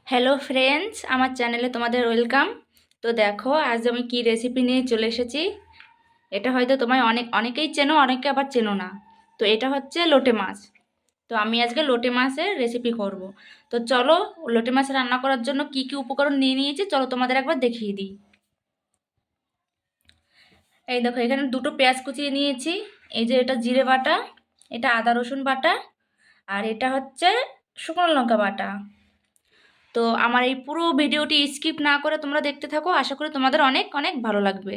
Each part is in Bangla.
হ্যালো ফ্রেন্ডস, আমার চ্যানেলে তোমাদের ওয়েলকাম। তো দেখো, আজ আমি কি রেসিপি নিয়ে চলে এসেছি। এটা হয়তো তোমায় অনেকেই চেনো, অনেকে আবার চেনো না। তো এটা হচ্ছে লোটে মাছ। তো আমি আজকে লোটে মাছের রেসিপি করব। তো চলো, লোটে মাছ রান্না করার জন্য কি কি উপকরণ নিয়ে নিয়েছি চলো তোমাদের একবার দেখিয়ে দিই। এই দেখো, এখানে দুটো পেঁয়াজ কুচিয়ে নিয়েছি। এই যে এটা জিরে বাটা, এটা আদা রসুন বাটা, আর এটা হচ্ছে শুকনো লঙ্কা বাটা। তো আমার এই পুরো ভিডিওটি স্কিপ না করে তোমরা দেখতে থাকো, আশা করি তোমাদের অনেক অনেক ভালো লাগবে।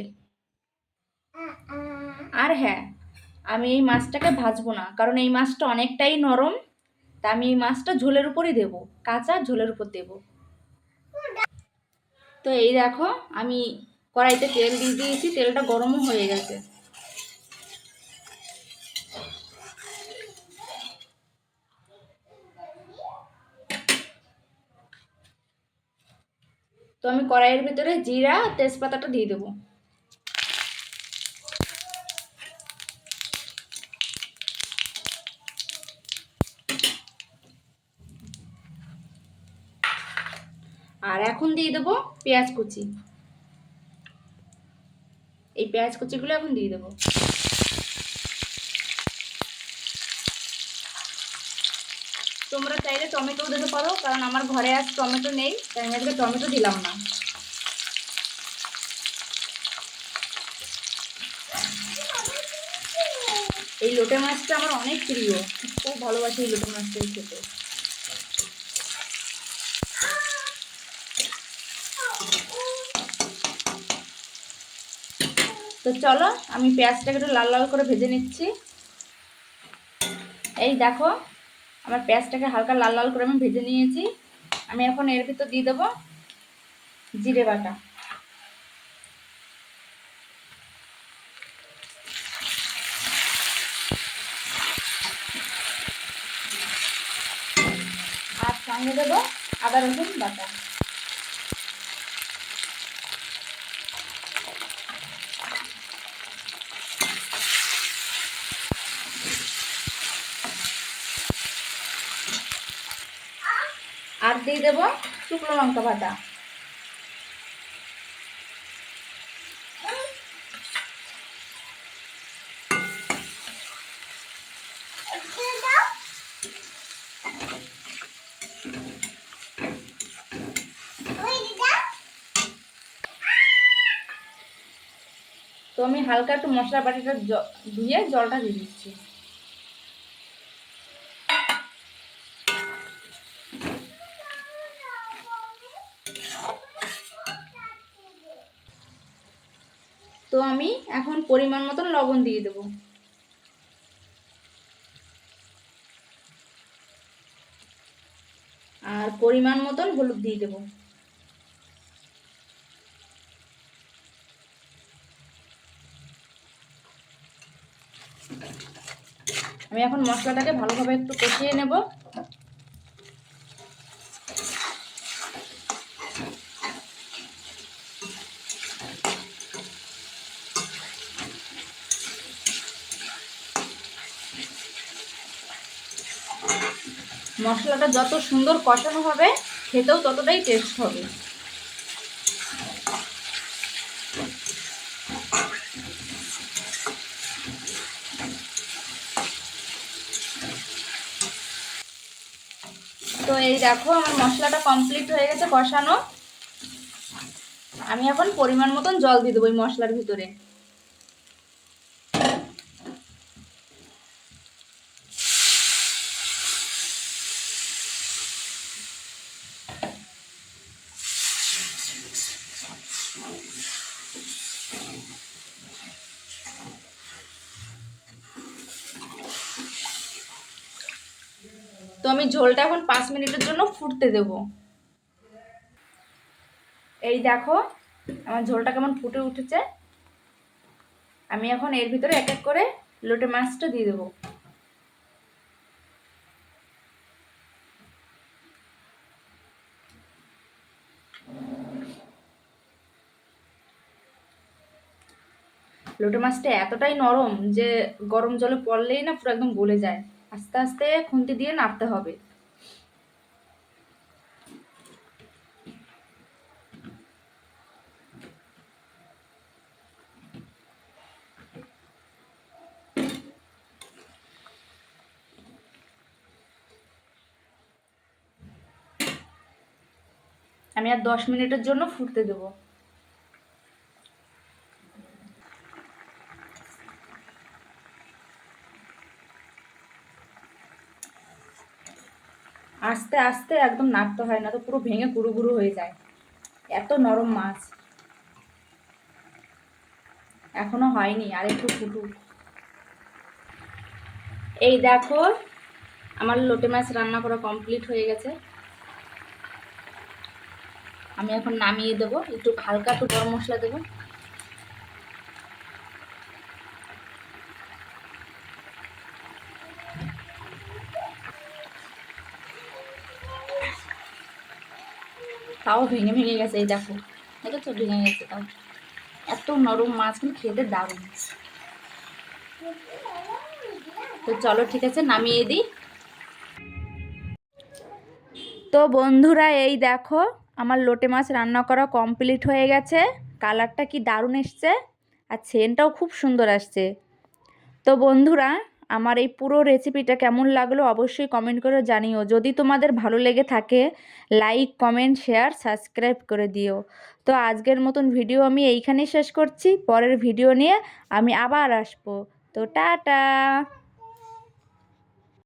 আর হ্যাঁ, আমি এই মাছটাকে ভাজবো না, কারণ এই মাছটা অনেকটাই নরম। তা আমি এই মাছটা ঝোলের উপরই দেব, কাঁচা ঝোলের উপর দেব। তো এই দেখো, আমি কড়াইতে তেল দিয়ে দিয়েছি, তেলটা গরমও হয়ে গেছে। তো আমি কড়াইয়ের ভিতরে জিরা আর তেজপাতাটা দিয়ে দেবো। আর এখন দিয়ে দেবো পেঁয়াজ কুচি। এই পেঁয়াজ কুচিগুলো এখন দিয়ে দেবো। তোমরা চাইলে টমেটোও দিতে পারো, কারণ আমার ঘরে আজ টমেটো নেই, তাই আমি আজকে টমেটো দিলাম না। এই লোটে মাছটা আমার অনেক প্রিয়, খুব ভালোবাসি এই লোটে মাছটা খেতে। তো চলো, আমি পেঁয়াজটাকে একটু লাল লাল করে ভেজে নিচ্ছি। এই দেখো, আমার পেঁয়াজটাকে হালকা লাল লাল করে আমি ভেজে নিয়েছি। আমি এখন এর ভিতর দিয়ে দেবো জিরে বাটা। আর সঙ্গে দেবো আদা রসুন বাটা। আর দিয়ে দেবো শুকনো লঙ্কা বাটা। তো আমি হালকা একটু মশলা বাটিটা ধুয়ে জলটা দিয়ে দিচ্ছি। তো আমি এখন পরিমাণ মতন লবণ দিয়ে দেবো। আর পরিমাণ মতন হলুদ দিয়ে দেবো। আমি এখন মশলাটাকে ভালোভাবে একটু কষিয়ে নেব। মশলাটা যত সুন্দর কষানো হবে, খেতেও ততটাই টেস্ট হবে। তো এই দেখো, আমার মশলাটা কমপ্লিট হয়ে গেছে কষানো। আমি এখন পরিমাণ মতন জল দিয়ে দেবো এই মশলার ভিতরে। তো আমি ঝোলটা এখন 5 মিনিটের জন্য ফুটতে দেব। এই দেখো, আমার ঝোলটা কেমন ফুটে উঠেছে। আমি এখন এর ভিতরে এক এক করে লোটে মাছটা দিয়ে দেবো। লোটে মাছটা এতটাই নরম যে গরম জলে পড়লেই না পুরো একদম গলে যায়। আস্তে আস্তে খুন্তি দিয়ে নাড়তে হবে। আমি আর 10 মিনিটের জন্য ফুটতে দেবো। আস্তে আস্তে একদম নাড়তে হয়, না তো পুরো ভেঙে গুঁড়ো গুঁড়ো হয়ে যায়, এত নরম মাছ। এখনো হয়নি, আর একটু ফুটুক। এই দেখো আমার লোটে মাছ রান্না করা কমপ্লিট হয়ে গেছে। আমি এখন নামিয়ে দেবো, একটু হালকা একটু গরম মশলা দেবো। তাও ভেঙে ভেঙে গেছে, এই দেখো, দেখেছো ভেঙে গেছে তাও। এত নরম মাছ, কিন্তু খেতে দারুণ। তো চলো ঠিক আছে, নামিয়ে দিই। তো বন্ধুরা এই দেখো আমার লোটে মাছ রান্না করা কমপ্লিট হয়ে গেছে। কালারটা কি দারুণ এসছে, আর সেন্টটাও খুব সুন্দর আসছে। তো বন্ধুরা আমার এই পুরো রেসিপিটা কেমন লাগলো অবশ্যই কমেন্ট করে জানিও। যদি তোমাদের ভালো লেগে থাকে লাইক কমেন্ট শেয়ার সাবস্ক্রাইব করে দিও। তো আজকের মতন ভিডিও আমি এইখানেই শেষ করছি, পরের ভিডিও নিয়ে আমি আবার আসবো। তো টাটা।